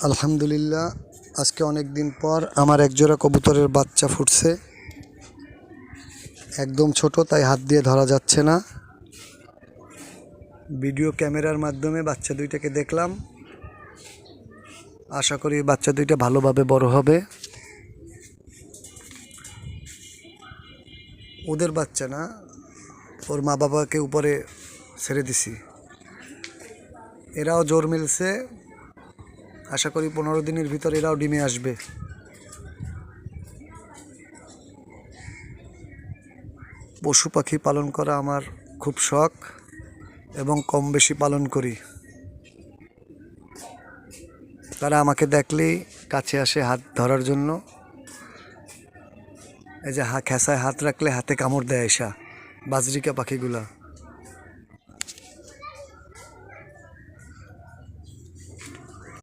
আলহামদুলিল্লাহ, আজকে অনেক দিন পর আমার একজোড়া কবুতরের বাচ্চা ফুটছে। একদম ছোট, তাই হাত দিয়ে ধরা যাচ্ছে না। ভিডিও ক্যামেরার মাধ্যমে বাচ্চা দুইটাকে দেখলাম। আশা করি বাচ্চা দুইটা ভালোভাবে বড় হবে। ওদের বাচ্চা না, ওর মা বাবাকে উপরে ছেড়ে দিছি। এরাও জোর মিলছে। আশা করি 15 দিনের ভিতর এরাও ডিমে আসবে। পশু পাখি পালন করা আমার খুব শখ এবং কম বেশি পালন করি। তারা আমাকে দেখলেই কাছে আসে হাত ধরার জন্য। এই যে খেসায় হাত রাখলে হাতে কামড় দেয় এসা বাজরিকা পাখিগুলা।